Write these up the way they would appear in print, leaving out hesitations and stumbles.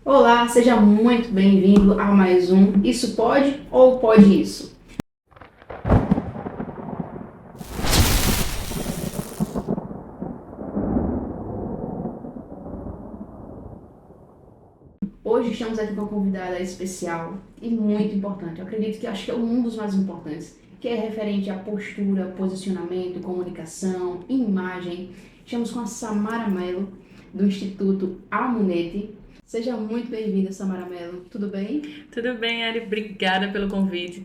Olá, seja muito bem-vindo a mais um Isso Pode ou Pode Isso? Hoje estamos aqui com uma convidada especial e muito importante. Eu acredito que acho que é um dos mais importantes, que é referente à postura, posicionamento, comunicação, imagem. Estamos com a Samara Mello, do Instituto Almunete. Seja muito bem-vinda, Samara Mello. Tudo bem? Tudo bem, Ari? Obrigada pelo convite.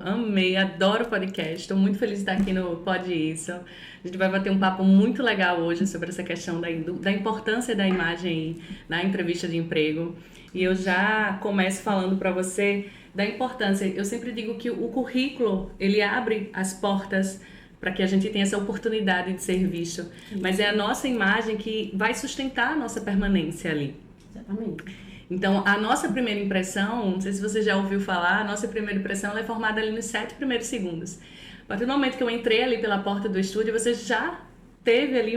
Amei, adoro podcast. Estou muito feliz de estar aqui no Pode Isso. A gente vai bater um papo muito legal hoje sobre essa questão da importância da imagem na entrevista de emprego. E eu já começo falando para você da importância. Eu sempre digo que o currículo, ele abre as portas para que a gente tenha essa oportunidade de ser visto. Mas é a nossa imagem que vai sustentar a nossa permanência ali. Exatamente. Então, a nossa primeira impressão, não sei se você já ouviu falar, a nossa primeira impressão ela é formada ali nos 7 primeiros segundos. A partir do momento que eu entrei ali pela porta do estúdio, você já teve ali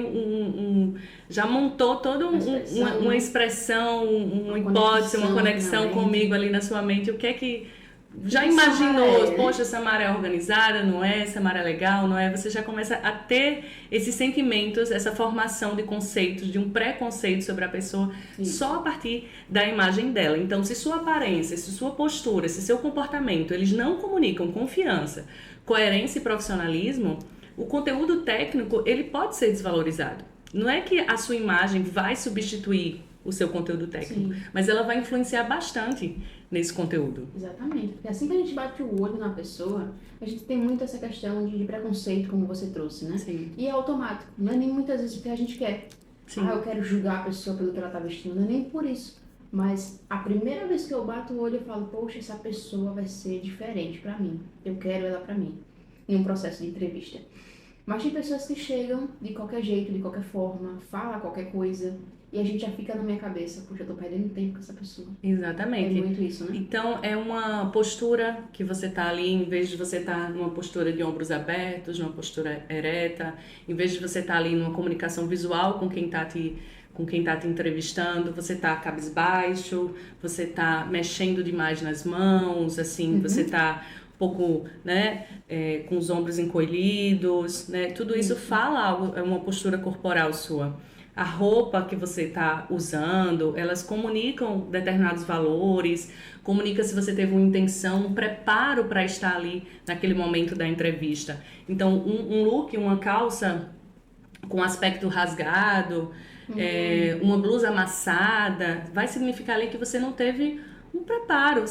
já montou toda uma expressão, uma hipótese, uma conexão comigo ali na sua mente. O que é que já imaginou? Poxa, Samara é organizada, não é? Samara é legal, não é? Você já começa a ter esses sentimentos, essa formação de conceitos, de um preconceito sobre a pessoa, só a partir da imagem dela. Então, se sua aparência, se sua postura, se seu comportamento, eles não comunicam confiança, coerência e profissionalismo, o conteúdo técnico, ele pode ser desvalorizado. Não é que a sua imagem vai substituir o seu conteúdo técnico, mas ela vai influenciar bastante nesse conteúdo. Exatamente, porque assim que a gente bate o olho na pessoa, a gente tem muito essa questão de preconceito, como você trouxe, né? Sim. E é automático, não é nem muitas vezes porque a gente quer. Sim. Eu quero julgar a pessoa pelo que ela tá vestindo, não é nem por isso. Mas a primeira vez que eu bato o olho, eu falo, poxa, essa pessoa vai ser diferente pra mim. Eu quero ela pra mim, em um processo de entrevista. Mas tem pessoas que chegam de qualquer jeito, de qualquer forma, fala qualquer coisa, e a gente já fica na minha cabeça, poxa, eu tô perdendo tempo com essa pessoa. Exatamente. É muito isso, né? Então, é uma postura que você tá ali, em vez de você estar numa postura de ombros abertos, numa postura ereta, em vez de você estar ali numa comunicação visual com quem tá te entrevistando, você tá cabisbaixo, você tá mexendo demais nas mãos, assim, você tá um pouco, né, com os ombros encolhidos, né, tudo isso fala algo, é uma postura corporal sua. A roupa que você está usando, elas comunicam determinados valores, comunica se você teve uma intenção, um preparo para estar ali naquele momento da entrevista. Então, um look, uma calça com aspecto rasgado, uma blusa amassada, vai significar ali que você não teve um preparo,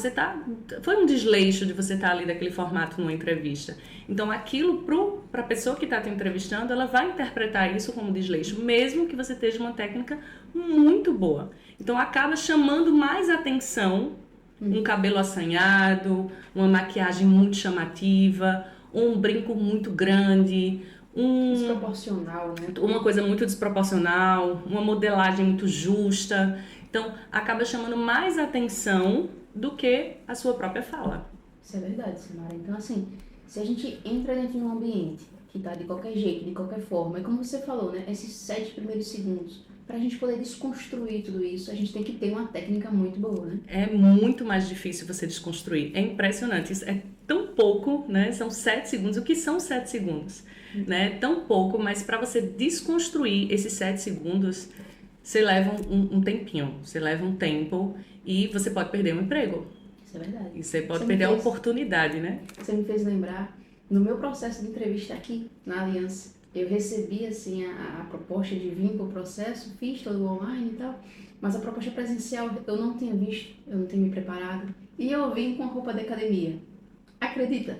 foi um desleixo de você estar ali daquele formato numa entrevista. Então aquilo para a pessoa que está te entrevistando, ela vai interpretar isso como desleixo, mesmo que você esteja uma técnica muito boa. Então acaba chamando mais atenção um cabelo assanhado, uma maquiagem muito chamativa, um brinco muito grande, desproporcional, né? Uma coisa muito desproporcional, uma modelagem muito justa. Então, acaba chamando mais atenção do que a sua própria fala. Isso é verdade, Samara. Então, assim, se a gente entra dentro de um ambiente que tá de qualquer jeito, de qualquer forma, e como você falou, né, esses 7 primeiros segundos, pra gente poder desconstruir tudo isso, a gente tem que ter uma técnica muito boa, né? É muito mais difícil você desconstruir. É impressionante. Isso é tão pouco, né? São 7 segundos. O que são 7 segundos? Né? Tão pouco, mas para você desconstruir esses 7 segundos, você leva um tempinho. Você leva um tempo e você pode perder um emprego. Isso é verdade. E você pode perder a oportunidade, né? Você me fez lembrar, no meu processo de entrevista aqui, na Aliança, eu recebi, assim, a proposta de vir para o processo, fiz todo o online e tal, mas a proposta presencial eu não tinha visto, eu não tinha me preparado, e eu vim com a roupa da academia. Acredita?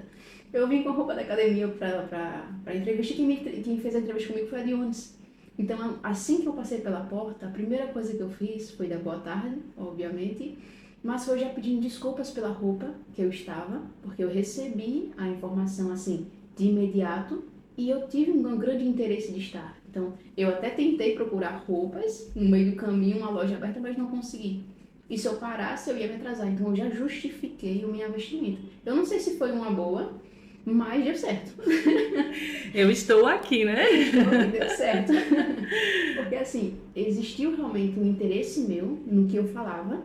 Eu vim com a roupa da academia para a entrevista, quem fez a entrevista comigo foi a Dionis. Então, assim que eu passei pela porta, a primeira coisa que eu fiz foi dar boa tarde, obviamente, mas foi já pedindo desculpas pela roupa que eu estava, porque eu recebi a informação, assim, de imediato, e eu tive um grande interesse de estar. Então, eu até tentei procurar roupas no meio do caminho, uma loja aberta, mas não consegui. E se eu parasse, eu ia me atrasar. Então, eu já justifiquei o meu investimento. Eu não sei se foi uma boa, mas deu certo. Eu estou aqui, né? Deu certo. Porque, assim, existiu realmente um interesse meu no que eu falava,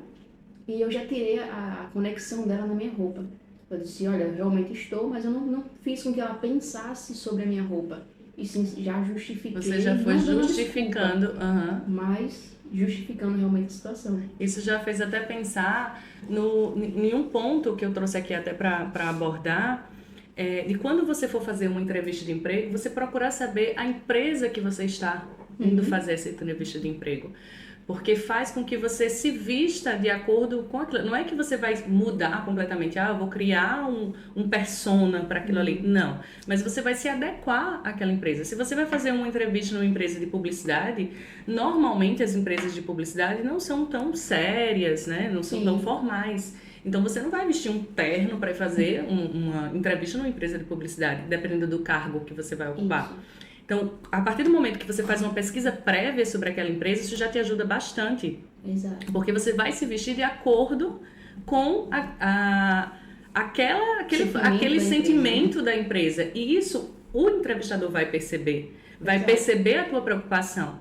E eu já tirei a conexão dela na minha roupa. Eu disse, olha, eu realmente estou, mas eu não fiz com que ela pensasse sobre a minha roupa. E sim, já justifiquei. Você já foi não dando justificando, desculpa, mas justificando realmente a situação. Isso já fez até pensar em um ponto que eu trouxe aqui até para abordar, de quando você for fazer uma entrevista de emprego, você procurar saber a empresa que você está indo fazer essa entrevista de emprego. Porque faz com que você se vista de acordo com aquilo. Não é que você vai mudar completamente, eu vou criar um persona para aquilo ali. Não. Mas você vai se adequar àquela empresa. Se você vai fazer uma entrevista numa empresa de publicidade, normalmente as empresas de publicidade não são tão sérias, né? Não são tão formais. Então você não vai vestir um terno para fazer uma entrevista numa empresa de publicidade, dependendo do cargo que você vai ocupar. Isso. Então, a partir do momento que você faz uma pesquisa prévia sobre aquela empresa, isso já te ajuda bastante. Exato. Porque você vai se vestir de acordo com aquele sentimento da empresa. E isso o entrevistador vai perceber. Vai perceber a tua preocupação.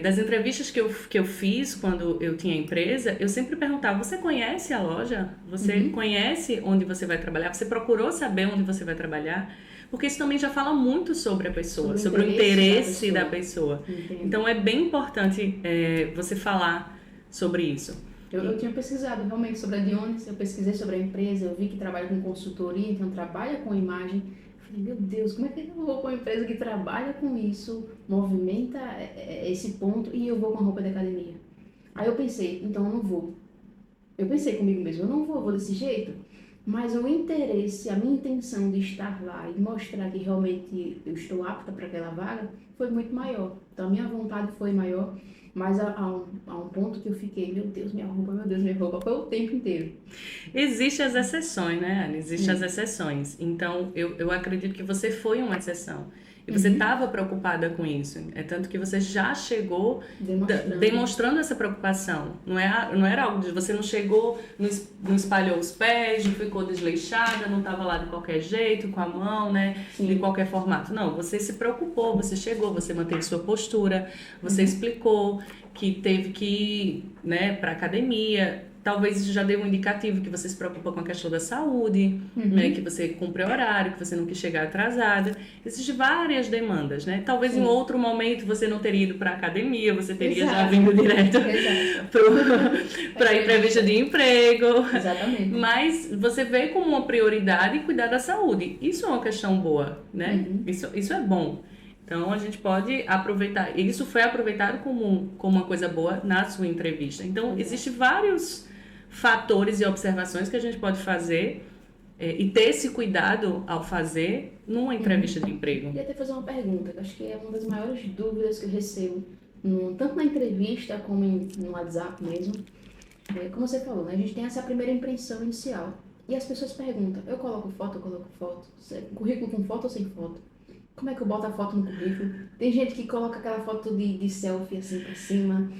Das entrevistas que eu fiz quando eu tinha empresa, eu sempre perguntava, você conhece a loja? Você conhece onde você vai trabalhar? Você procurou saber onde você vai trabalhar? Porque isso também já fala muito sobre a pessoa, sobre o interesse da pessoa. Então é bem importante você falar sobre isso. Eu tinha pesquisado realmente sobre a Dionis, eu pesquisei sobre a empresa, eu vi que trabalha com consultoria, então trabalha com imagem. Falei, meu Deus, como é que eu vou com uma empresa que trabalha com isso, movimenta esse ponto e eu vou com a roupa de academia? Aí eu pensei, então eu não vou. Eu pensei comigo mesmo, eu não vou desse jeito. Mas o interesse, a minha intenção de estar lá e mostrar que realmente eu estou apta para aquela vaga foi muito maior. Então a minha vontade foi maior, mas há um ponto que eu fiquei, meu Deus, minha roupa, foi o tempo inteiro. Existem as exceções, né, Anne? Existem as exceções. Então eu acredito que você foi uma exceção. E você estava preocupada com isso. É tanto que você já chegou demonstrando essa preocupação. Não era algo de você não chegou, não espalhou os pés, não ficou desleixada, não estava lá de qualquer jeito, com a mão, né? Sim. De qualquer formato. Não, você se preocupou, você chegou, você manteve sua postura, você explicou que teve que ir, né, para academia. Talvez isso já dê um indicativo que você se preocupa com a questão da saúde, né? Que você cumpre horário, que você não quis chegar atrasada. Existem várias demandas, né? Talvez em outro momento você não teria ido para a academia, você teria já vindo direto para a entrevista de emprego. Exatamente. Mas você vê como uma prioridade cuidar da saúde. Isso é uma questão boa, né? Isso é bom. Então, a gente pode aproveitar. Isso foi aproveitado como uma coisa boa na sua entrevista. Então, existem vários fatores e observações que a gente pode fazer e ter esse cuidado ao fazer numa entrevista de emprego. Eu queria até fazer uma pergunta, que acho que é uma das maiores dúvidas que eu recebo, tanto na entrevista como no WhatsApp mesmo. Como você falou, né? A gente tem essa primeira impressão inicial. E as pessoas perguntam, eu coloco foto? Currículo com foto ou sem foto? Como é que eu boto a foto no currículo? Tem gente que coloca aquela foto de selfie assim pra cima.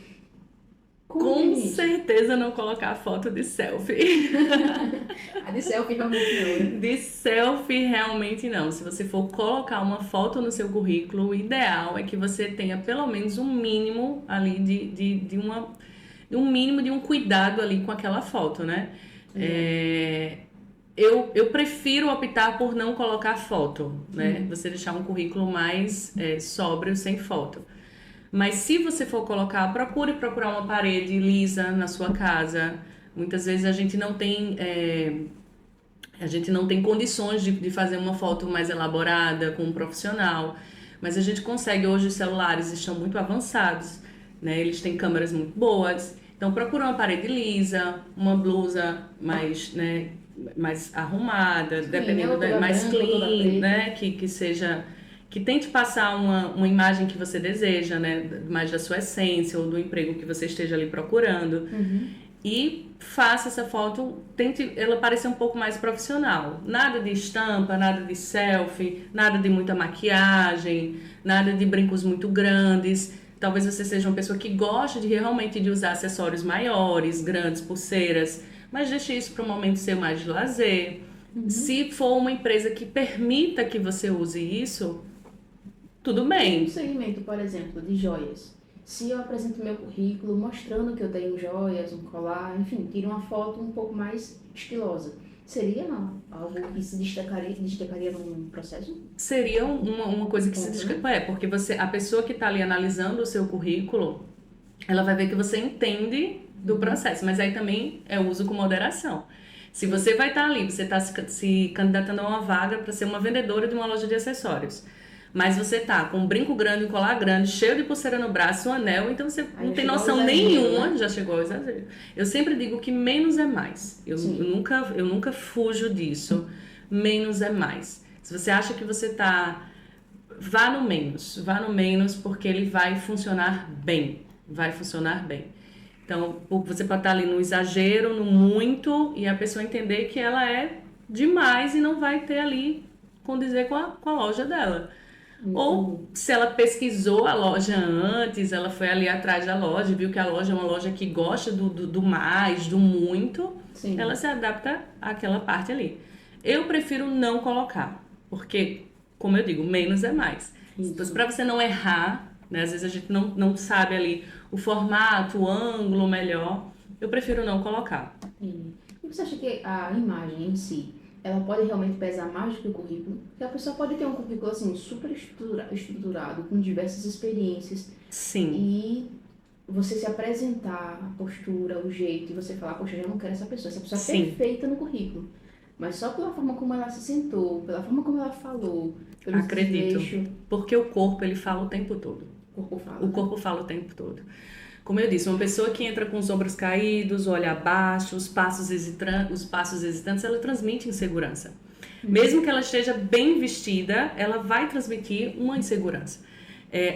Com certeza não colocar a foto de selfie. A de selfie realmente não. De selfie realmente não. Se você for colocar uma foto no seu currículo, o ideal é que você tenha pelo menos um mínimo ali um mínimo de um cuidado ali com aquela foto, né? Eu prefiro optar por não colocar foto, né? Você deixar um currículo mais sóbrio, sem foto. Mas se você for colocar, procure procurar uma parede lisa na sua casa. Muitas vezes a gente não tem condições de fazer uma foto mais elaborada com um profissional. Mas a gente consegue, hoje os celulares estão muito avançados, né? Eles têm câmeras muito boas. Então procura uma parede lisa, uma blusa mais, né, mais arrumada, dependendo mais clean, né? Que seja... que tente passar uma imagem que você deseja, né? Mais da sua essência ou do emprego que você esteja ali procurando. E faça essa foto, tente ela parecer um pouco mais profissional. Nada de estampa, nada de selfie, nada de muita maquiagem, nada de brincos muito grandes. Talvez você seja uma pessoa que gosta realmente de usar acessórios maiores, grandes, pulseiras, mas deixe isso para um momento seu mais de lazer. Se for uma empresa que permita que você use isso, tudo bem. Um segmento, por exemplo, de joias. se eu apresento meu currículo mostrando que eu tenho joias, um colar, enfim, tiro uma foto um pouco mais estilosa, seria algo que se destacaria num processo? Seria uma coisa que se Ponto, destaca. É, porque a pessoa que está ali analisando o seu currículo, ela vai ver que você entende do processo, mas aí também é o uso com moderação. Se você vai estar ali, você está se candidatando a uma vaga para ser uma vendedora de uma loja de acessórios, mas você tá com um brinco grande, um colar grande, cheio de pulseira no braço, um anel, então você Aí não tem chegou ao noção exagero, nenhuma, né? já chegou ao exagero. Eu sempre digo que menos é mais. Sim. Eu nunca fujo disso. Menos é mais. Se você acha que você tá, vá no menos porque ele vai funcionar bem, vai funcionar bem. Então, você pode estar ali no exagero, no muito, e a pessoa entender que ela é demais e não vai ter ali condizer com a loja dela. Entendi. Ou se ela pesquisou a loja antes, ela foi ali atrás da loja, viu que a loja é uma loja que gosta do mais, do muito, ela Sim. se adapta àquela parte ali. Eu prefiro não colocar, porque, como eu digo, menos é mais. Então, Isso. para você não errar, né, às vezes a gente não sabe ali o formato, o ângulo melhor, eu prefiro não colocar. Entendi. E você acha que a imagem em si, ela pode realmente pesar mais do que o currículo? Porque a pessoa pode ter um currículo assim super estruturado, com diversas experiências, Sim, e você se apresentar, a postura, o jeito, e você falar, poxa, eu já não quero essa pessoa é sim, perfeita no currículo. Mas só pela forma como ela se sentou, pela forma como ela falou, pelos acredito. desleixos, Porque o corpo, ele fala o tempo todo. o corpo fala, O né? corpo fala o tempo todo. Como eu disse, uma pessoa que entra com os ombros caídos, o olho abaixo, os passos hesitantes, ela transmite insegurança. Mesmo que ela esteja bem vestida, ela vai transmitir uma insegurança.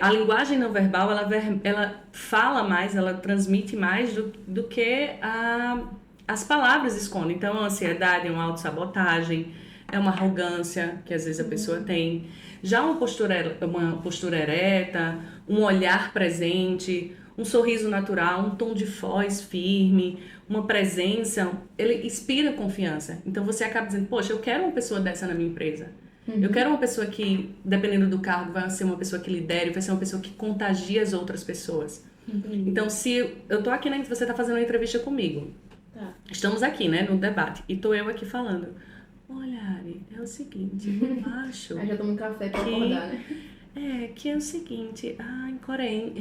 A linguagem não verbal, ela fala mais, ela transmite mais do que as palavras escondem. Então, é uma ansiedade, é uma autossabotagem, é uma arrogância que às vezes a pessoa tem. Já uma postura ereta, um olhar presente, um sorriso natural, um tom de voz firme, uma presença, ele inspira confiança. Então você acaba dizendo, poxa, eu quero uma pessoa dessa na minha empresa. Eu quero uma pessoa que, dependendo do cargo, vai ser uma pessoa que lidere, vai ser uma pessoa que contagia as outras pessoas. Entendi. Então, se eu tô aqui, né, você tá fazendo uma entrevista comigo, Tá. estamos aqui, né, no debate, e tô eu aqui falando, olha, Ari, é o seguinte, eu acho Aí já tomo um café pra que acordar, né? que é o seguinte, em Corém,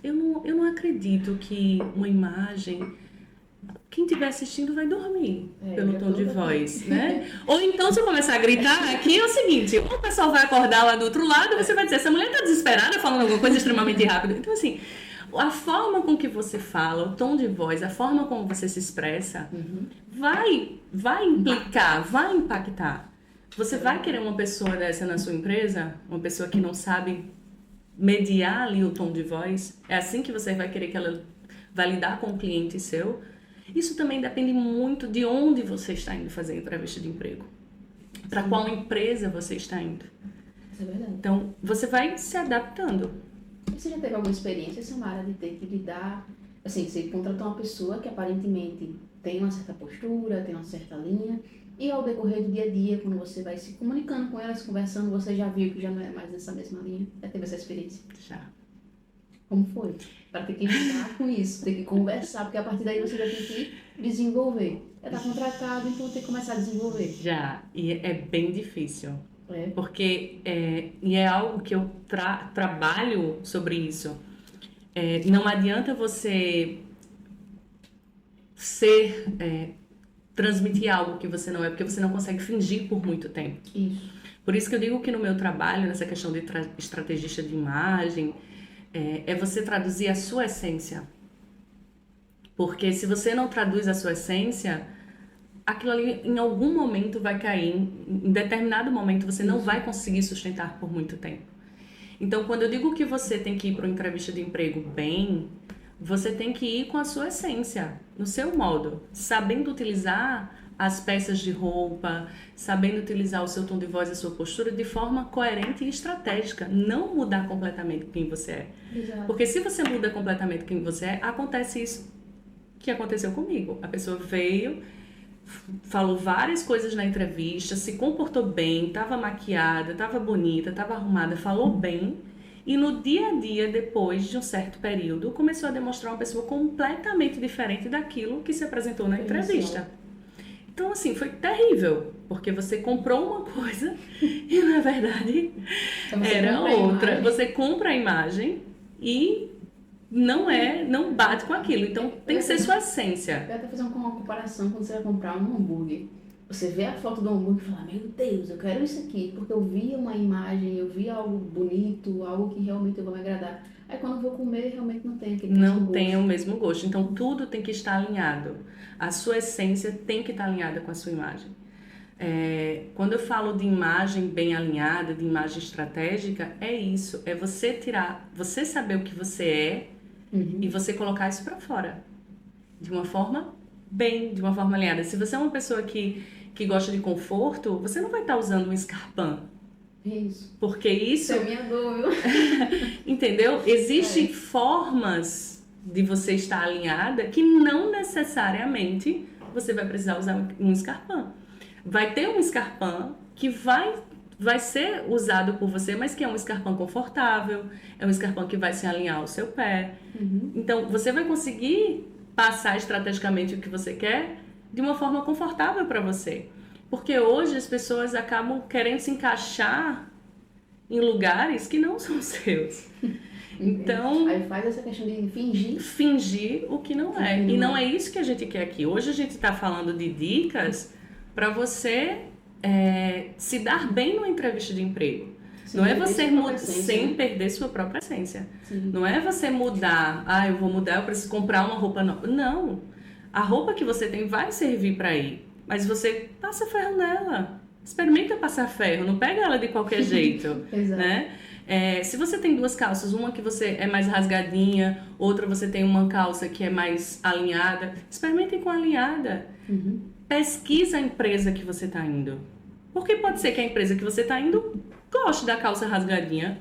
eu não acredito que uma imagem, quem estiver assistindo vai dormir pelo Já tom de tô voz, né? Ou então, se eu começar a gritar aqui, é o seguinte, ou o pessoal vai acordar lá do outro lado, e você vai dizer, essa mulher tá desesperada falando alguma coisa extremamente rápido. Então, assim, a forma com que você fala, o tom de voz, a forma como você se expressa, vai implicar, vai impactar. Você vai querer uma pessoa dessa na sua empresa? Uma pessoa que não sabe mediar ali o tom de voz? É assim que você vai querer que ela vai lidar com o cliente seu? Isso também depende muito de onde você está indo fazer a entrevista de emprego. Para qual empresa você está indo. Isso é verdade. Então, você vai se adaptando. E você já teve alguma experiência, Samara, de ter que lidar, assim, você contratou uma pessoa que aparentemente tem uma certa postura, tem uma certa linha, e ao decorrer do dia a dia, quando você vai se comunicando com ela, se conversando, você já viu que já não é mais nessa mesma linha? Já teve essa experiência? Já. Como foi? Para ter que lidar com isso, ter que conversar, porque a partir daí você já tem que desenvolver. Já está contratado, então tem que começar a desenvolver. Já. E é bem difícil. É. Porque e é algo que eu trabalho sobre isso. Não adianta você transmitir algo que você não é, porque você não consegue fingir por muito tempo. Isso. Por isso que eu digo que no meu trabalho, nessa questão de estrategista de imagem, é você traduzir a sua essência. Porque se você não traduz a sua essência, aquilo ali em algum momento vai cair, em determinado momento você não vai conseguir sustentar por muito tempo. Então, quando eu digo que você tem que ir para uma entrevista de emprego bem, você tem que ir com a sua essência, no seu modo, sabendo utilizar as peças de roupa, sabendo utilizar o seu tom de voz e a sua postura de forma coerente e estratégica, não mudar completamente quem você é. Exato. Porque se você muda completamente quem você é, acontece isso que aconteceu comigo. A pessoa veio, falou várias coisas na entrevista, se comportou bem, estava maquiada, estava bonita, estava arrumada, falou bem, E no dia a dia, depois de um certo período, começou a demonstrar uma pessoa completamente diferente daquilo que se apresentou na entrevista. Então, assim, foi terrível, porque você comprou uma coisa e, na verdade, era outra. Você compra a imagem e não bate com aquilo. Então, tem que ser sua essência. Eu até fazer uma comparação quando você vai comprar um hambúrguer. Você vê a foto do hambúrguer e fala, meu Deus, eu quero isso aqui, porque eu vi uma imagem, eu vi algo bonito, algo que realmente vai me agradar. Aí quando eu vou comer, realmente não tem aquele mesmo gosto. Não tem o mesmo gosto. Então, tudo tem que estar alinhado. A sua essência tem que estar alinhada com a sua imagem. Quando eu falo de imagem bem alinhada, de imagem estratégica, é isso. É você você saber o que você é e você colocar isso para fora. De uma forma de uma forma alinhada. Se você é uma pessoa que gosta de conforto, você não vai estar usando um escarpão. Isso. Porque isso... Isso é minha dúvida. Entendeu? Existem formas de você estar alinhada que não necessariamente você vai precisar usar um escarpão. Vai ter um escarpão que vai ser usado por você, mas que é um escarpão confortável, é um escarpão que vai se alinhar ao seu pé. Então, você vai conseguir passar estrategicamente o que você quer de uma forma confortável para você. Porque hoje as pessoas acabam querendo se encaixar em lugares que não são seus. Então... Aí faz essa questão de fingir. Fingir o que não é. E não é isso que a gente quer aqui. Hoje a gente está falando de dicas para você se dar bem numa entrevista de emprego. Não é você sem perder sua própria essência. Sim. Não é você mudar, eu vou mudar, eu preciso comprar uma roupa nova. Não. A roupa que você tem vai servir para ir, mas você passa ferro nela. Experimenta passar ferro, não pega ela de qualquer jeito. Exato. Né? Se você tem duas calças, uma que você é mais rasgadinha, outra você tem uma calça que é mais alinhada, experimentem com a alinhada. Pesquisa a empresa que você está indo. Porque pode ser que a empresa que você está indo goste da calça rasgadinha.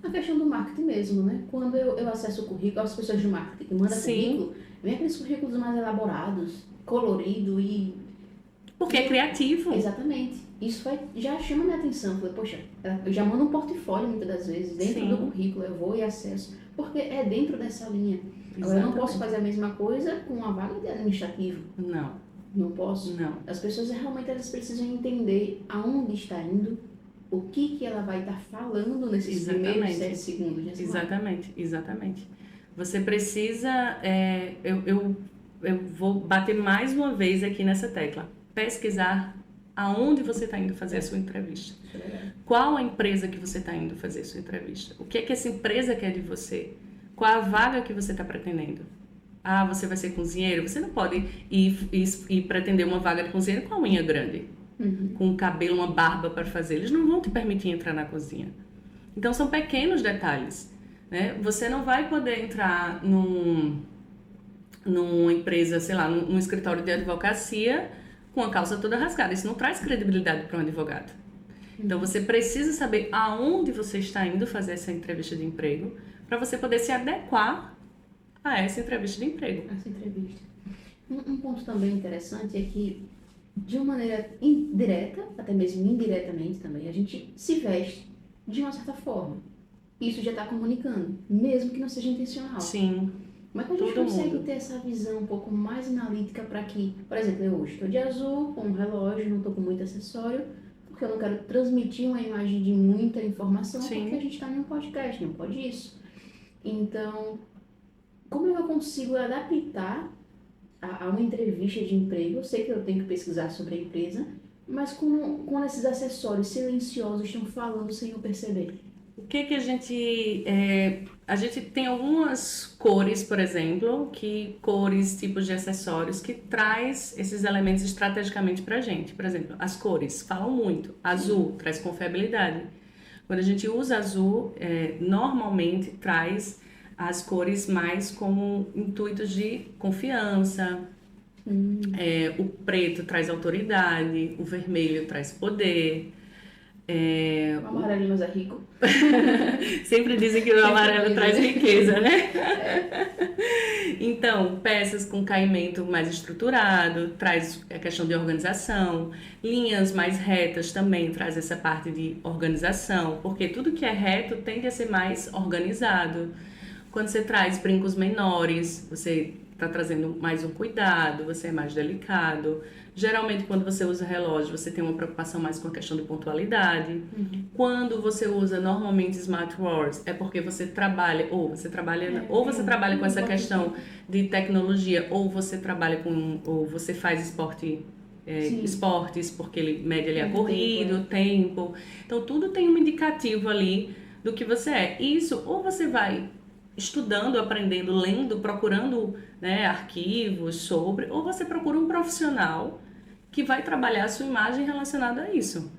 A questão do marketing mesmo, né? Quando eu acesso o currículo, as pessoas de marketing que mandam currículo, vem aqueles currículos mais elaborados, colorido e... Porque é criativo. Exatamente. Isso já chama minha atenção. Falei, poxa, eu já mando um portfólio muitas das vezes dentro do currículo, eu vou e acesso, porque é dentro dessa linha. Agora, eu não posso fazer a mesma coisa com uma vaga de administrativo. Não posso? Não. As pessoas realmente elas precisam entender aonde está indo, o que ela vai estar falando nesses primeiros 7 segundos. Exatamente. Você precisa... eu vou bater mais uma vez aqui nessa tecla. Pesquisar aonde você está indo fazer a sua entrevista. Qual a empresa que você está indo fazer a sua entrevista? O que é que essa empresa quer de você? Qual a vaga que você está pretendendo? Você vai ser cozinheiro? Você não pode ir pretender uma vaga de cozinheiro com a unha grande, com um cabelo, uma barba para fazer. Eles não vão te permitir entrar na cozinha. Então, são pequenos detalhes. Né? Você não vai poder entrar numa empresa, sei lá, num escritório de advocacia com a calça toda rasgada. Isso não traz credibilidade para um advogado. Então, você precisa saber aonde você está indo fazer essa entrevista de emprego para você poder se adequar a essa entrevista de emprego. Essa entrevista. Um ponto também interessante é que, de uma maneira indireta, até mesmo indiretamente também, a gente se veste de uma certa forma. Isso já está comunicando, mesmo que não seja intencional. Sim. Como é que a gente consegue ter essa visão um pouco mais analítica para que, por exemplo, eu hoje estou de azul, com um relógio, não estou com muito acessório, porque eu não quero transmitir uma imagem de muita informação, porque a gente está em um podcast, não pode isso. Então, como eu consigo adaptar a uma entrevista de emprego? Eu sei que eu tenho que pesquisar sobre a empresa, mas como esses acessórios silenciosos estão falando sem eu perceber? O que a gente... a gente tem algumas cores, por exemplo, cores, tipos de acessórios, que traz esses elementos estrategicamente pra gente. Por exemplo, as cores falam muito. Azul traz confiabilidade. Quando a gente usa azul, normalmente traz as cores mais como intuitos de confiança. O preto traz autoridade, o vermelho traz poder. O amarelo mas é rico. Sempre dizem que o amarelo traz riqueza, né? Então, peças com caimento mais estruturado, traz a questão de organização. Linhas mais retas também traz essa parte de organização, porque tudo que é reto tende a ser mais organizado. Quando você traz brincos menores, você está trazendo mais um cuidado, você é mais delicado. Geralmente, quando você usa relógio, você tem uma preocupação mais com a questão de pontualidade. Quando você usa normalmente smartwatches, é porque você trabalha, ou você trabalha com essa questão de tecnologia, ou você trabalha com, ou você faz esportes, porque ele mede ali a corrida, o tempo. Então, tudo tem um indicativo ali do que você é. Isso, ou você vai estudando, aprendendo, lendo, procurando, né, arquivos sobre, ou você procura um profissional que vai trabalhar a sua imagem relacionada a isso.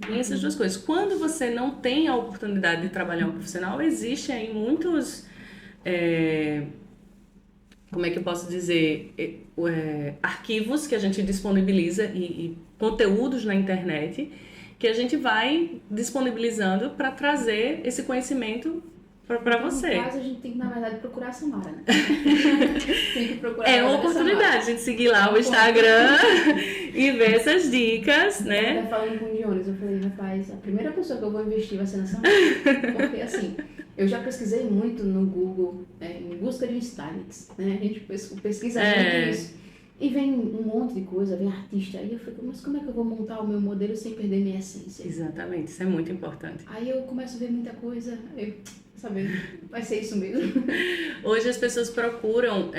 Tem essas duas coisas. Quando você não tem a oportunidade de trabalhar um profissional, existem aí muitos, como é que eu posso dizer, arquivos que a gente disponibiliza e conteúdos na internet que a gente vai disponibilizando para trazer esse conhecimento para você. No caso, a gente tem que, na verdade, procurar a Samara, né? Tem que procurar é uma oportunidade a gente seguir lá o Instagram e ver essas dicas, né? Eu tava falando com o Jones, eu falei, rapaz, a primeira pessoa que eu vou investir vai ser na Samara. Porque, assim, eu já pesquisei muito no Google, em busca de stylists, né? A gente pesquisa muito isso. E vem um monte de coisa, vem artista. Aí eu fico, mas como é que eu vou montar o meu modelo sem perder minha essência? Exatamente, isso é muito importante. Aí eu começo a ver muita coisa, vai ser isso mesmo. Hoje as pessoas procuram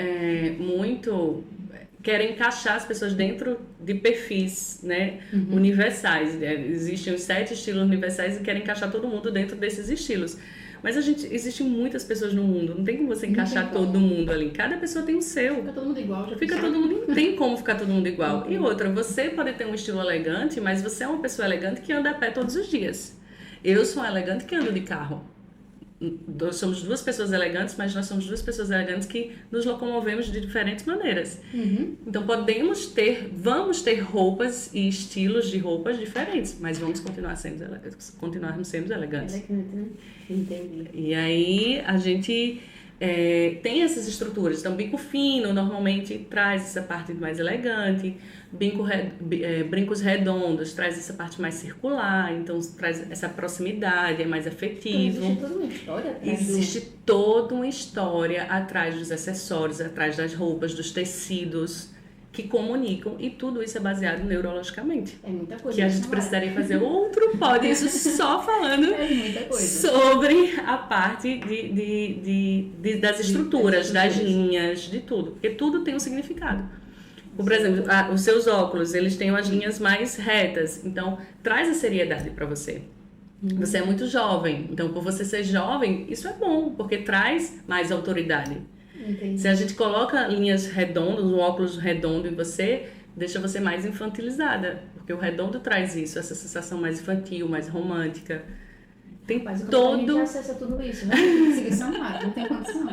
querem encaixar as pessoas dentro de perfis, né, universais. Existem os 7 estilos universais e querem encaixar todo mundo dentro desses estilos. Mas existem muitas pessoas no mundo, não tem como você encaixar todo mundo ali. Cada pessoa tem o seu. Fica todo mundo igual. Não tem como ficar todo mundo igual. E outra, você pode ter um estilo elegante, mas você é uma pessoa elegante que anda a pé todos os dias. Eu sou uma elegante que ando de carro. Nós somos 2 pessoas elegantes, mas nós somos 2 pessoas elegantes que nos locomovemos de diferentes maneiras. Então vamos ter roupas e estilos de roupas diferentes, mas vamos continuarmos sendo elegantes. Elegante, né? Entendi. E aí a gente tem essas estruturas. Então, bico fino normalmente traz essa parte mais elegante, brincos redondos traz essa parte mais circular, então traz essa proximidade, é mais afetivo. Então, existe toda uma história atrás Existe toda uma história atrás dos acessórios, atrás das roupas, dos tecidos que comunicam, e tudo isso é baseado neurologicamente. É muita coisa. Que a gente precisaria fazer outro pod, isso só falando sobre a parte das estruturas, das linhas, de tudo. Porque tudo tem um significado. Por exemplo, os seus óculos, eles têm as linhas mais retas, então traz a seriedade para você. Você é muito jovem, então por você ser jovem, isso é bom, porque traz mais autoridade. Entendi. Se a gente coloca linhas redondas, um óculos redondo em você, deixa você mais infantilizada, porque o redondo traz isso, essa sensação mais infantil, mais romântica. Tem Mas todo... a gente acessa tudo isso, né? Seguir Samara, não tem condição.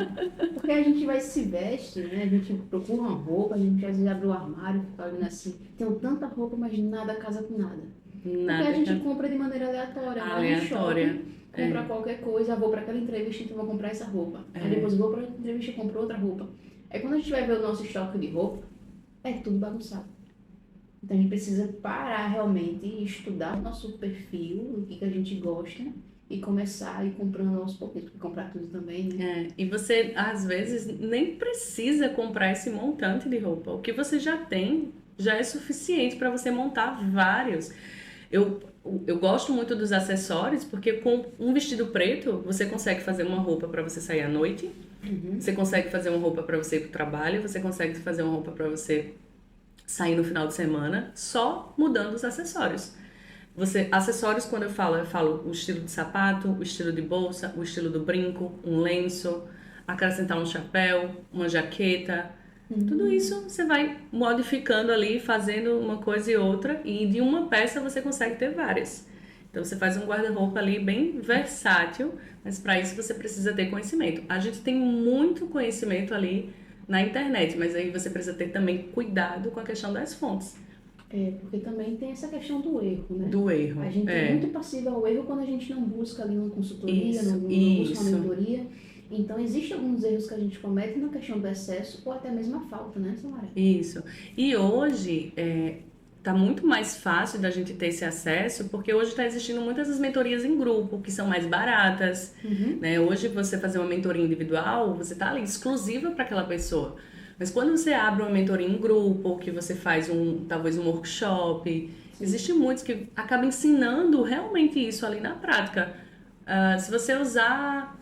Porque a gente vai se veste, né? A gente procura uma roupa, a gente às vezes abre o armário, fica olhando assim, tenho tanta roupa, mas nada casa com nada. Porque a gente compra de maneira aleatória. Compra qualquer coisa, vou para aquela entrevista, então vou comprar essa roupa. Aí depois vou para outra entrevista e compro outra roupa. Aí quando a gente vai ver o nosso estoque de roupa, é tudo bagunçado. Então a gente precisa parar realmente e estudar o nosso perfil, o que a gente gosta, e começar a ir comprando aos pouquinhos, porque comprar tudo também, né? E você, às vezes, nem precisa comprar esse montante de roupa. O que você já tem já é suficiente para você montar vários. Eu gosto muito dos acessórios, porque com um vestido preto, você consegue fazer uma roupa para você sair à noite, você consegue fazer uma roupa para você ir para o trabalho, você consegue fazer uma roupa para você sair no final de semana, só mudando os acessórios. Acessórios, quando eu falo o estilo de sapato, o estilo de bolsa, o estilo do brinco, um lenço, acrescentar um chapéu, uma jaqueta. Tudo isso você vai modificando ali, fazendo uma coisa e outra, e de uma peça você consegue ter várias. Então você faz um guarda-roupa ali bem versátil, mas para isso você precisa ter conhecimento. A gente tem muito conhecimento ali na internet, mas aí você precisa ter também cuidado com a questão das fontes. Porque também tem essa questão do erro, né? Do erro. A gente é muito passivo ao erro quando a gente não busca ali uma consultoria, não busca uma mentoria. Então, existem alguns erros que a gente comete na questão do excesso ou até mesmo a falta, né, Samara? Isso. E hoje, tá muito mais fácil da gente ter esse acesso, porque hoje está existindo muitas das mentorias em grupo, que são mais baratas, né? Hoje, você fazer uma mentoria individual, você tá ali exclusiva para aquela pessoa. Mas quando você abre uma mentoria em grupo, que você faz talvez um workshop, existem muitos que acabam ensinando realmente isso ali na prática. Se você usar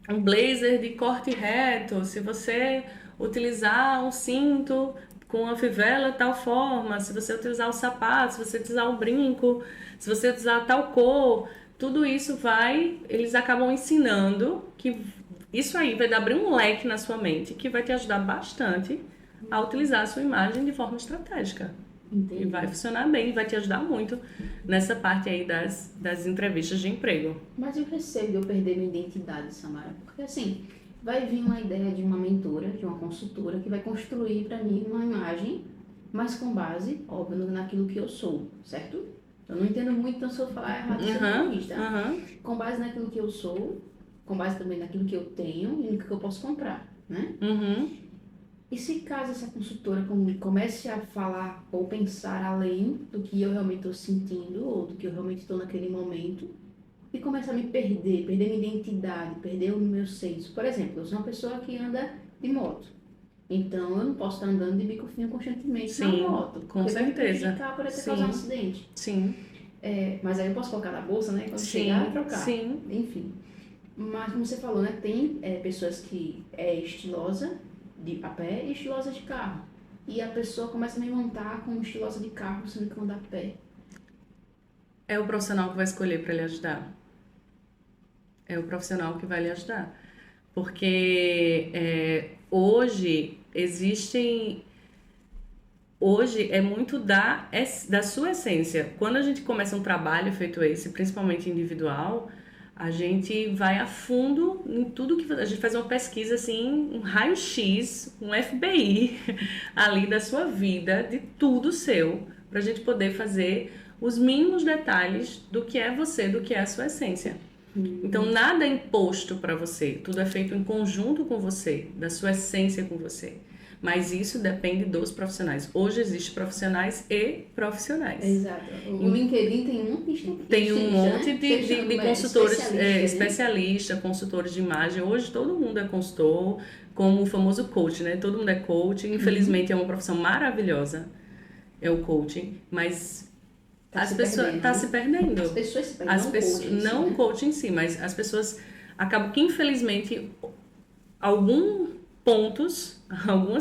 um blazer de corte reto, se você utilizar um cinto com a fivela de tal forma, se você utilizar o sapato, se você utilizar o brinco, se você utilizar tal cor, tudo isso eles acabam ensinando que isso aí vai abrir um leque na sua mente que vai te ajudar bastante a utilizar a sua imagem de forma estratégica. Entendi. E vai funcionar bem, vai te ajudar muito nessa parte aí das entrevistas de emprego. Mas eu receio de eu perder minha identidade, Samara, porque assim, vai vir uma ideia de uma mentora, de uma consultora, que vai construir para mim uma imagem, mas com base, óbvio, naquilo que eu sou, certo? Eu não entendo muito, então se eu falar errado, você não me diz, tá? Com base naquilo que eu sou, com base também naquilo que eu tenho e no que eu posso comprar, né? E se caso essa consultora comece a falar ou pensar além do que eu realmente estou sentindo ou do que eu realmente estou naquele momento e começa a me perder minha identidade, perder o meu senso. Por exemplo, eu sou uma pessoa que anda de moto. Então, eu não posso estar andando de bico fino constantemente na moto. Com certeza. Porque pode até causar um acidente. Sim. Mas aí eu posso colocar na bolsa, né? Quando chegar, trocar. Sim. Enfim. Mas, como você falou, né? Tem pessoas que é estilosa a pé e estilosa de carro. E a pessoa começa a me montar como estilosa de carro, sendo que anda a pé. É o profissional que vai escolher para lhe ajudar. É o profissional que vai lhe ajudar. Porque hoje é muito da sua essência. Quando a gente começa um trabalho feito esse, principalmente individual, a gente vai a fundo em tudo que a gente faz uma pesquisa assim, um raio-x, um FBI ali da sua vida, de tudo seu, pra gente poder fazer os mínimos detalhes do que é você, do que é a sua essência. Então nada é imposto para você, tudo é feito em conjunto com você, da sua essência com você. Mas isso depende dos profissionais. Hoje existem profissionais e profissionais. Exato. O LinkedIn tem um monte de consultores especialistas, consultores de imagem. Hoje todo mundo é consultor, como o famoso coach, né? Todo mundo é coach. Infelizmente é uma profissão maravilhosa, é o coaching, mas as pessoas estão se perdendo. As pessoas se perdem. Não o coach em si, mas as pessoas acabam que infelizmente algumas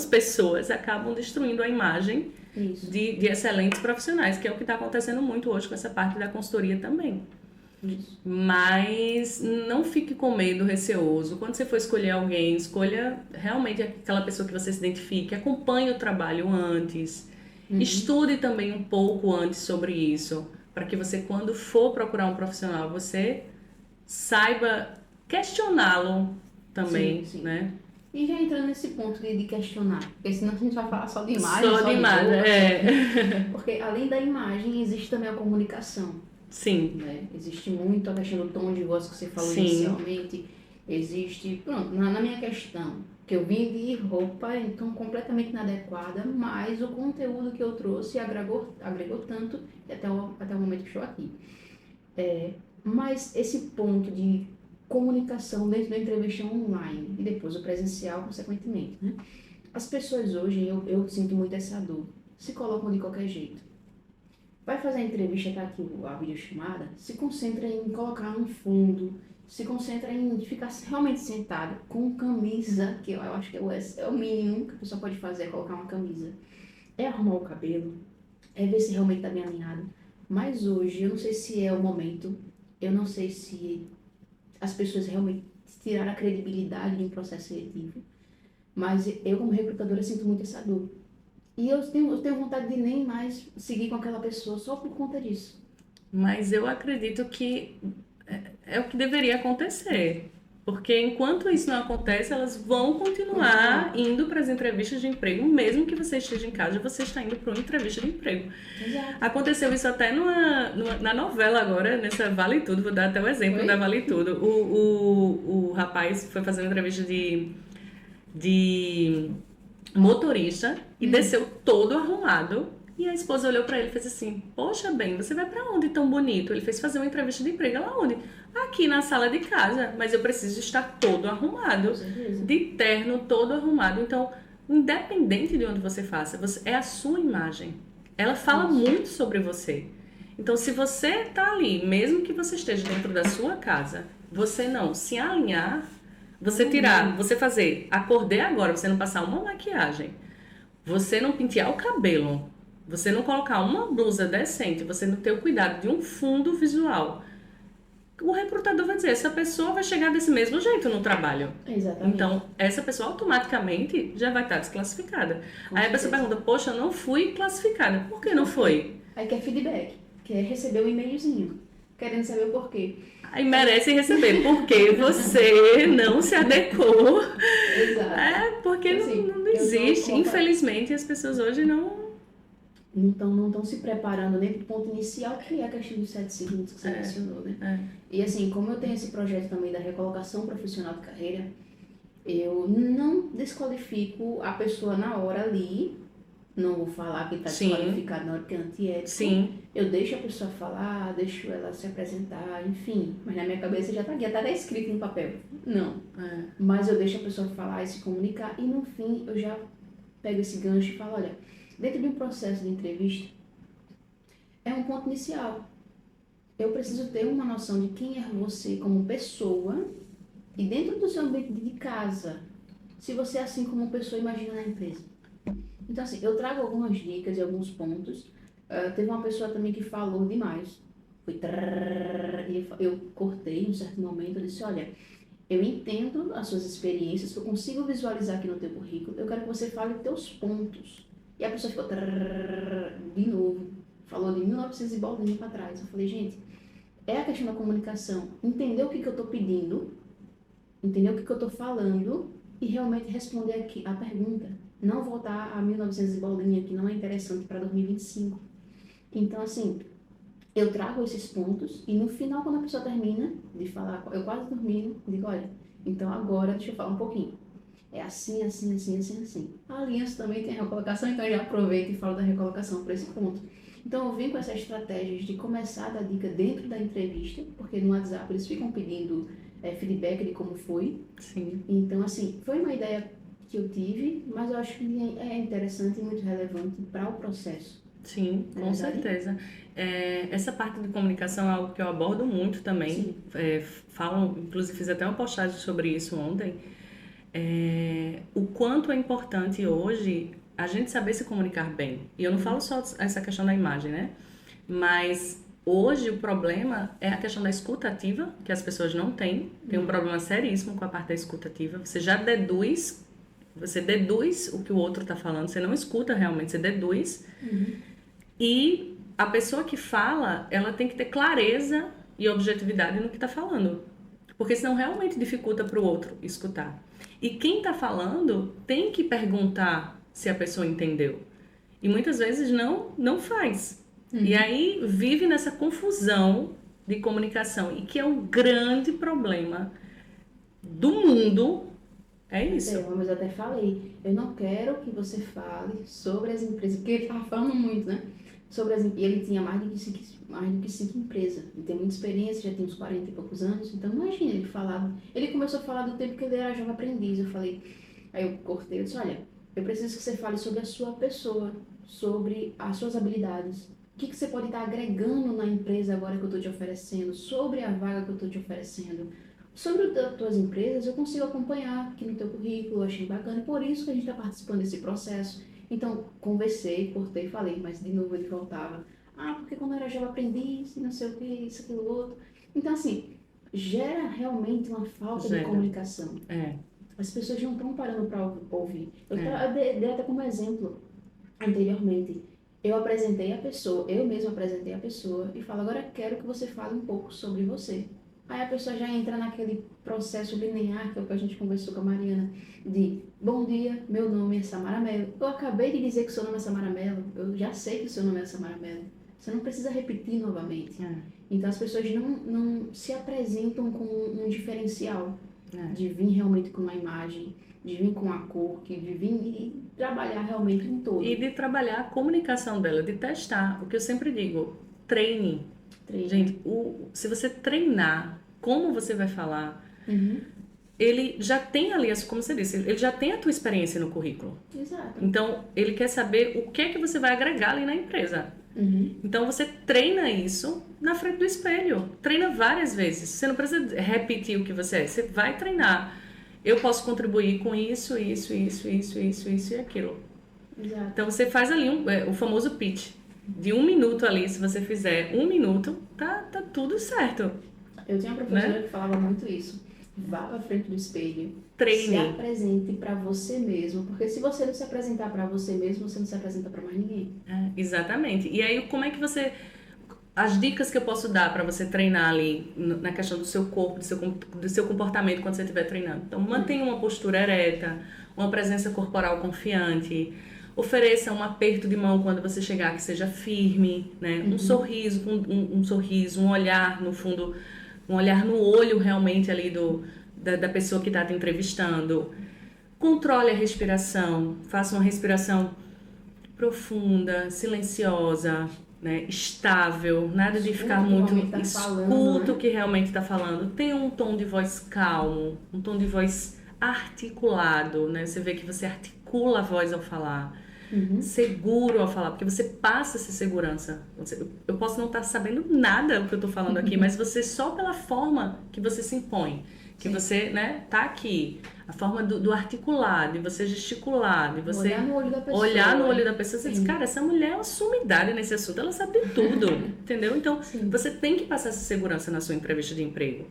pessoas acabam destruindo a imagem de excelentes profissionais, que é o que está acontecendo muito hoje com essa parte da consultoria também. Isso. Mas não fique com medo, receoso. Quando você for escolher alguém, escolha realmente aquela pessoa que você se identifique, acompanhe o trabalho antes, estude também um pouco antes sobre isso, para que você, quando for procurar um profissional, você saiba questioná-lo também, né? E já entrando nesse ponto de questionar, porque senão a gente vai falar só de imagem, só de imagem, Porque além da imagem, existe também a comunicação. Sim. Né? Existe muito a questão do tom de voz que você falou inicialmente. Existe, pronto, na minha questão, que eu vim de roupa então completamente inadequada, mas o conteúdo que eu trouxe agregou tanto até o momento que estou aqui. Mas esse ponto de comunicação dentro da entrevista online e depois o presencial, consequentemente, né? As pessoas hoje, eu sinto muito essa dor, se colocam de qualquer jeito. Vai fazer a entrevista, tá aqui a videochamada, se concentra em colocar um fundo, se concentra em ficar realmente sentado com camisa, que eu acho que é o mínimo que a pessoa pode fazer, é colocar uma camisa. É arrumar o cabelo, é ver se realmente tá bem alinhado. Mas hoje, eu não sei se é o momento, eu não sei se as pessoas realmente tiraram a credibilidade de um processo seletivo, mas eu como recrutadora sinto muito essa dor. E eu tenho vontade de nem mais seguir com aquela pessoa só por conta disso. Mas eu acredito que é o que deveria acontecer. Porque enquanto isso não acontece, elas vão continuar indo para as entrevistas de emprego, mesmo que você esteja em casa, você está indo para uma entrevista de emprego. Exato. Aconteceu isso até na novela agora, nessa Vale Tudo, vou dar até o exemplo da Vale Tudo. O rapaz foi fazer uma entrevista de motorista e desceu todo arrumado. E a esposa olhou pra ele e fez assim: poxa, bem, você vai pra onde tão bonito? Ele fez fazer uma entrevista de emprego. Ela, onde? Aqui na sala de casa, mas eu preciso estar todo arrumado, de terno, todo arrumado. Então, independente de onde você faça, é a sua imagem. Ela fala muito sobre você. Então, se você tá ali, mesmo que você esteja dentro da sua casa, você não se alinhar, você tirar, você fazer, acordei agora, você não passar uma maquiagem, você não pentear o cabelo, você não colocar uma blusa decente, você não ter o cuidado de um fundo visual, o recrutador vai dizer, essa pessoa vai chegar desse mesmo jeito no trabalho. Exatamente. Então, essa pessoa automaticamente já vai estar desclassificada. Aí a pessoa pergunta, poxa, eu não fui classificada. Por que não foi? Aí quer feedback, quer receber um e-mailzinho, querendo saber o porquê. Aí merece receber, porque você não se adequou. Exato. Porque assim, não existe. Infelizmente, as pessoas hoje não estão se preparando nem para o ponto inicial, que é a questão dos 7 segundos que você mencionou, né? E assim, como eu tenho esse projeto também da recolocação profissional de carreira, eu não desqualifico a pessoa na hora ali, não vou falar que está desqualificado na hora que é antiético. Sim. Eu deixo a pessoa falar, deixo ela se apresentar, enfim. Mas na minha cabeça já está escrito no papel. Não. Mas eu deixo a pessoa falar e se comunicar, e no fim eu já pego esse gancho e falo, olha, dentro de um processo de entrevista, é um ponto inicial. Eu preciso ter uma noção de quem é você como pessoa e dentro do seu ambiente de casa, se você é assim como pessoa imagina na empresa. Então, assim, eu trago algumas dicas e alguns pontos. Teve uma pessoa também que falou demais. E eu cortei em um certo momento, eu disse, olha, eu entendo as suas experiências, que eu consigo visualizar aqui no teu currículo, eu quero que você fale teus pontos. E a pessoa ficou de novo, falou de 1900 e bolinha para trás. Eu falei, gente, é a questão da comunicação, entender o que eu estou pedindo, entender o que eu estou falando e realmente responder aqui a pergunta. Não voltar a 1900 e bolinha, que não é interessante para 2025. Então, assim, eu trago esses pontos e no final, quando a pessoa termina de falar, eu quase dormindo, digo, olha, então agora deixa eu falar um pouquinho. É assim, assim, assim, assim, assim. A Aliança também tem a recolocação, então eu já aproveito e falo da recolocação por esse ponto. Então eu vim com essas estratégias de começar a dar dica dentro da entrevista, porque no WhatsApp eles ficam pedindo feedback de como foi. Sim. Então, assim, foi uma ideia que eu tive, mas eu acho que é interessante e muito relevante para o processo. Sim, com certeza. Essa parte de comunicação é algo que eu abordo muito também. Falam, inclusive fiz até uma postagem sobre isso ontem. O quanto é importante hoje a gente saber se comunicar bem. E eu não falo só essa questão da imagem, né? Mas hoje o problema é a questão da escuta ativa, que as pessoas não têm. Tem um problema seríssimo com a parte da escuta ativa. Você deduz o que o outro está falando, você não escuta realmente, você deduz. E a pessoa que fala, ela tem que ter clareza e objetividade no que está falando. Porque senão realmente dificulta para o outro escutar. E quem está falando tem que perguntar se a pessoa entendeu. E muitas vezes não faz. E aí vive nessa confusão de comunicação. E que é um grande problema do mundo. É isso. Mas eu até falei, eu não quero que você fale sobre as empresas, porque ele estava falando muito, né? Sobre as empresas. Ele tinha mais do que 5 empresas. Ele tem muita experiência, já tem uns 40 e poucos anos. Então, imagina, ele começou a falar do tempo que ele era jovem aprendiz. Eu falei, aí eu cortei, eu disse, olha, eu preciso que você fale sobre a sua pessoa, sobre as suas habilidades. O que você pode estar agregando na empresa agora que eu estou te oferecendo, sobre a vaga que eu estou te oferecendo. Sobre as tuas empresas, eu consigo acompanhar aqui no teu currículo, eu achei bacana, e por isso que a gente está participando desse processo. Então, conversei, cortei, falei, mas de novo ele voltava. Porque quando eu era jovem aprendiz, não sei o que, isso, aquilo, outro. Então, assim, gera realmente uma falta de comunicação. As pessoas não estão parando para ouvir. Eu dei até como exemplo, anteriormente, eu mesma apresentei a pessoa e falo, agora quero que você fale um pouco sobre você. Aí a pessoa já entra naquele processo linear, que é o que a gente conversou com a Mariana, de bom dia, meu nome é Samara Mello. Eu acabei de dizer que o seu nome é Samara Mello, eu já sei que o seu nome é Samara Mello. Você não precisa repetir novamente. Então as pessoas não se apresentam com um diferencial de vir realmente com uma imagem, de vir com a cor, de vir e trabalhar realmente em todo. E de trabalhar a comunicação dela, de testar. O que eu sempre digo, treine. Gente, se você treinar como você vai falar, ele já tem ali, como você disse, ele já tem a tua experiência no currículo. Exato. Então, ele quer saber o que é que você vai agregar ali na empresa. Então, você treina isso na frente do espelho. Treina várias vezes. Você não precisa repetir o que você é. Você vai treinar. Eu posso contribuir com isso e aquilo. Exato. Então, você faz ali o famoso pitch. De 1 minuto ali, se você fizer 1 minuto, tá tudo certo. Eu tinha uma professora que falava muito isso. Vá pra frente do espelho. Treine. Se apresente pra você mesmo. Porque se você não se apresentar pra você mesmo, você não se apresenta pra mais ninguém. Exatamente. E aí, como é que você... As dicas que eu posso dar para você treinar ali na questão do seu corpo, do seu comportamento quando você estiver treinando. Então, mantenha uma postura ereta, uma presença corporal confiante, ofereça um aperto de mão quando você chegar que seja firme, né? Um sorriso, um sorriso, um olhar no fundo, um olhar no olho realmente ali da pessoa que está te entrevistando. Controle a respiração, faça uma respiração profunda, silenciosa, né, estável, nada de ficar muito escuto o que realmente está falando. Tenha um tom de voz calmo, um tom de voz articulado, né? Você vê que você articula a voz ao falar, seguro ao falar, porque você passa essa segurança. Eu posso não estar sabendo nada do que eu estou falando aqui, mas você só pela forma que você se impõe, que você, né, tá aqui, a forma do articular, de você gesticular, de você olhar no olho da pessoa. Olhar no olho da pessoa, você diz, cara, essa mulher é uma sumidade nesse assunto, ela sabe de tudo, entendeu? Então, você tem que passar essa segurança na sua entrevista de emprego.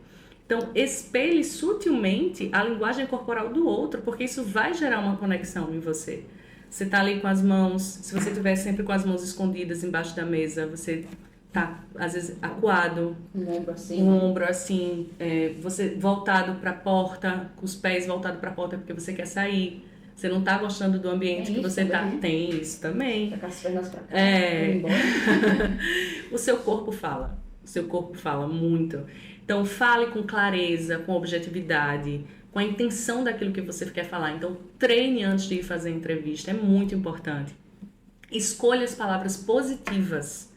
Então, espelhe sutilmente a linguagem corporal do outro, porque isso vai gerar uma conexão em você. Você tá ali com as mãos, se você estiver sempre com as mãos escondidas embaixo da mesa, você tá, às vezes, acuado. Um ombro assim. Você voltado para a porta, com os pés voltados para a porta porque você quer sair. Você não tá gostando do ambiente que você tá. Tem isso também. Tá com as pernas pra cá. O seu corpo fala. O seu corpo fala muito. Então, fale com clareza, com objetividade, com a intenção daquilo que você quer falar. Então, treine antes de ir fazer a entrevista. É muito importante. Escolha as palavras positivas,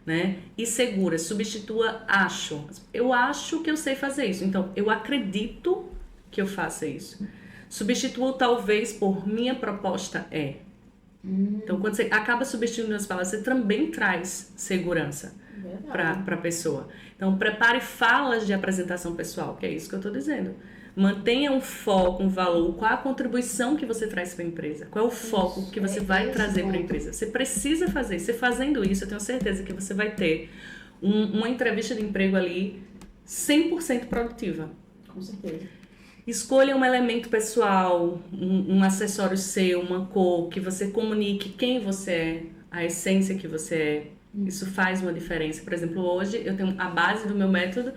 né? E seguras. Substitua acho. Eu acho que eu sei fazer isso. Então, eu acredito que eu faça isso. Substitua talvez por minha proposta é. Então, quando você acaba substituindo as palavras, você também traz segurança para a pessoa. Então, prepare falas de apresentação pessoal, que é isso que eu estou dizendo. Mantenha um foco, um valor, qual a contribuição que você traz para a empresa, qual é o foco que você vai trazer para a empresa. Você precisa fazer. Você fazendo isso, eu tenho certeza que você vai ter uma entrevista de emprego ali 100% produtiva. Com certeza. Escolha um elemento pessoal, um acessório seu, uma cor, que você comunique quem você é, a essência que você é. Isso faz uma diferença. Por exemplo, hoje eu tenho a base do meu método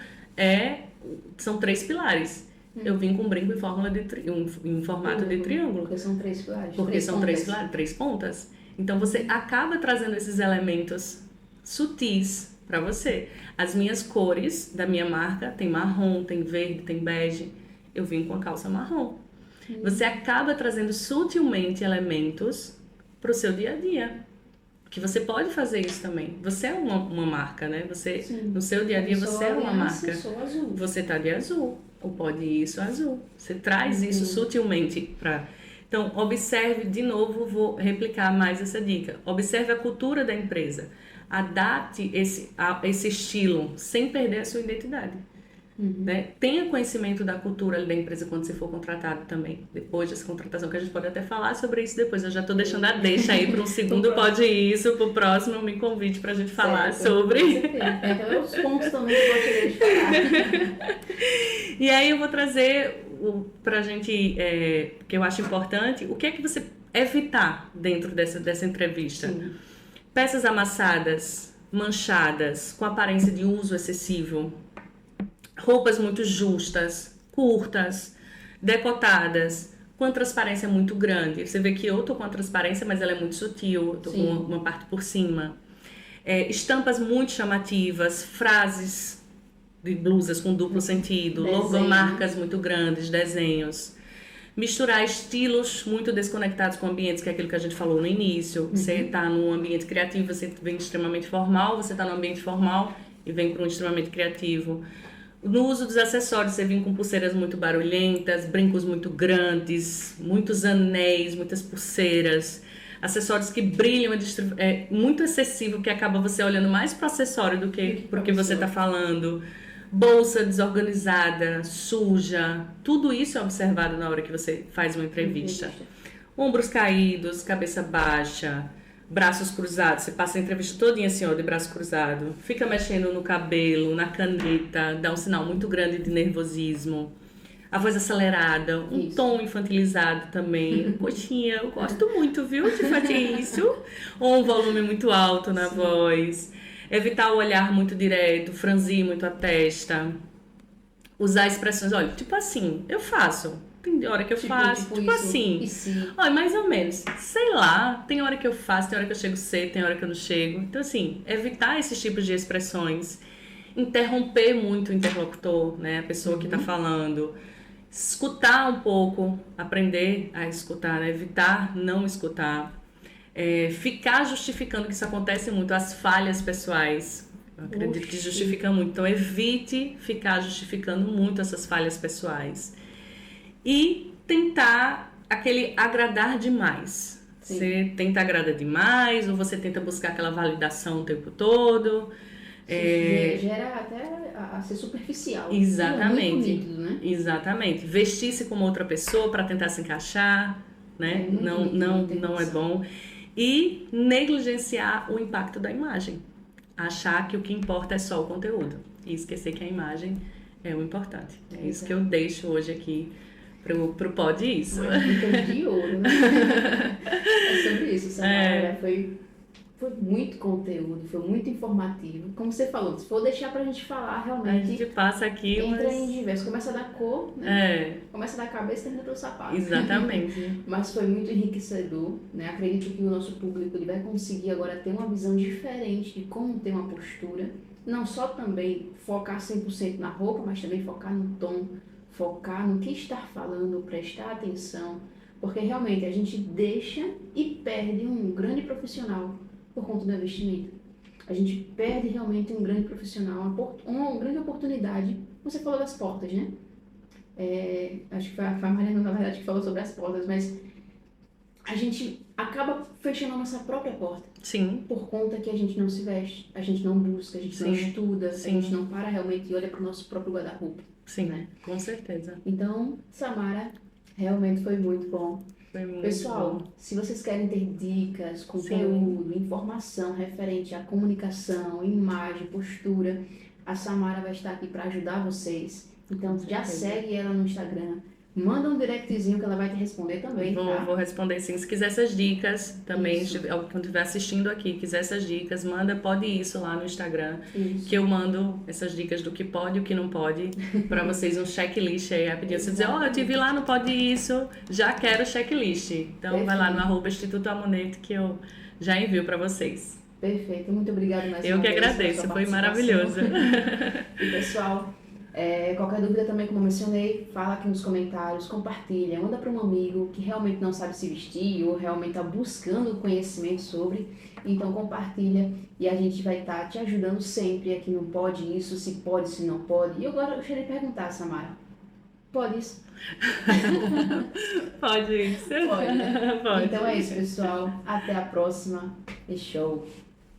são 3 pilares. Eu vim com um brinco em formato de triângulo. Porque são 3 pilares. Porque são 3 pilares, 3 pontas. Então você acaba trazendo esses elementos sutis para você. As minhas cores da minha marca tem marrom, tem verde, tem bege. Eu vim com a calça marrom. Você acaba trazendo sutilmente elementos para o seu dia a dia. Que você pode fazer isso também. Você é uma marca, né? Você, no seu dia a dia, você é uma marca. Azul. Você tá de azul. Ou pode ir isso azul. Você traz isso sutilmente para... Então, observe, de novo, vou replicar mais essa dica. Observe a cultura da empresa. Adapte esse estilo sem perder a sua identidade. Né? Tenha conhecimento da cultura da empresa quando você for contratado também, depois dessa contratação, que a gente pode até falar sobre isso depois. Eu já estou deixando a deixa aí para um segundo pode isso, para o próximo me convite para a gente falar sobre. Então, os pontos também que eu gostaria de falar. E aí eu vou trazer para a gente, que eu acho importante, o que é que você evitar dentro dessa entrevista. Sim. Peças amassadas, manchadas, com aparência de uso excessivo. Roupas muito justas, curtas, decotadas, com a transparência muito grande. Você vê que eu tô com a transparência, mas ela é muito sutil, eu tô com uma parte por cima. Estampas muito chamativas, frases de blusas com duplo sentido, logomarcas muito grandes, desenhos. Misturar estilos muito desconectados com ambientes, que é aquilo que a gente falou no início. Você está num ambiente criativo, você vem extremamente formal, você está num ambiente formal e vem para um extremamente criativo. No uso dos acessórios, você vem com pulseiras muito barulhentas, brincos muito grandes, muitos anéis, muitas pulseiras, acessórios que brilham, é muito excessivo, que acaba você olhando mais para o acessório do que para o que você está falando. Bolsa desorganizada, suja, tudo isso é observado na hora que você faz uma entrevista. Ombros caídos, cabeça baixa, braços cruzados, você passa a entrevista todinha assim, ó, de braço cruzado, fica mexendo no cabelo, na caneta, dá um sinal muito grande de nervosismo. A voz acelerada, um tom infantilizado também. Poxinha, eu gosto muito, viu, de fazer isso. Ou um volume muito alto na voz. Evitar o olhar muito direto, franzir muito a testa. Usar expressões, olha, tipo assim, eu faço. Tem hora que eu faço, tipo assim. Olha, mais ou menos. Sei lá, tem hora que eu faço, tem hora que eu chego cedo, tem hora que eu não chego. Então, assim, evitar esses tipos de expressões. Interromper muito o interlocutor, né? A pessoa que tá falando. Escutar um pouco, aprender a escutar, né? Evitar não escutar. Ficar justificando, que isso acontece muito, as falhas pessoais. Eu acredito que justifica muito. Então, evite ficar justificando muito essas falhas pessoais. E tentar agradar demais. Sim. Você tenta agradar demais, ou você tenta buscar aquela validação o tempo todo. Gera até a ser superficial. Exatamente. É muito nítido, né? Exatamente. Vestir-se como outra pessoa para tentar se encaixar, né? Não é bom. E negligenciar o impacto da imagem. Achar que o que importa é só o conteúdo. E esquecer que a imagem é o importante. É isso que eu deixo hoje aqui pro Pode Isso. Dicas de ouro, né? É sobre isso, Samara. Foi muito conteúdo, foi muito informativo. Como você falou, se for deixar pra gente falar, realmente... A gente passa aqui, entra em diversos. Começa a dar cor, né? Começa a dar cabeça e termina pelo sapato. Exatamente. Mas foi muito enriquecedor, né? Acredito que o nosso público ele vai conseguir agora ter uma visão diferente de como ter uma postura. Não só também focar 100% na roupa, mas também focar no tom, focar no que está falando, prestar atenção. Porque realmente a gente deixa e perde um grande profissional por conta do investimento. A gente perde realmente um grande profissional, uma grande oportunidade. Você falou das portas, né? Acho que foi a Mariana, na verdade, que falou sobre as portas, mas a gente acaba fechando a nossa própria porta. Sim. Por conta que a gente não se veste, a gente não busca, a gente não estuda, a gente não para realmente e olha para o nosso próprio guarda-roupa. Sim, né? Com certeza. Então, Samara, realmente foi muito bom. Pessoal, se vocês querem ter dicas, conteúdo, informação referente à comunicação, imagem, postura, a Samara vai estar aqui para ajudar vocês. Então, já segue ela no Instagram. Manda um directzinho que ela vai te responder também, Vou responder sim. Se quiser essas dicas também, quando estiver assistindo aqui, quiser essas dicas, manda Pode Isso lá no Instagram, que eu mando essas dicas do que pode e o que não pode, para vocês um checklist aí, rapidinho. Você dizer, eu te vi lá no Pode Isso, já quero checklist. Então vai lá no @Instituto Amonete que eu já envio para vocês. Perfeito, muito obrigada mais uma vez. Eu que agradeço, foi maravilhoso. E pessoal, qualquer dúvida também, como eu mencionei, fala aqui nos comentários, compartilha, manda para um amigo que realmente não sabe se vestir ou realmente está buscando conhecimento sobre, então compartilha e a gente vai estar te ajudando sempre aqui no Pode Isso, se pode, se não pode. E agora eu gostaria de perguntar, Samara, pode isso? Pode isso. Pode, né? Pode. Então é isso, pessoal, até a próxima e show!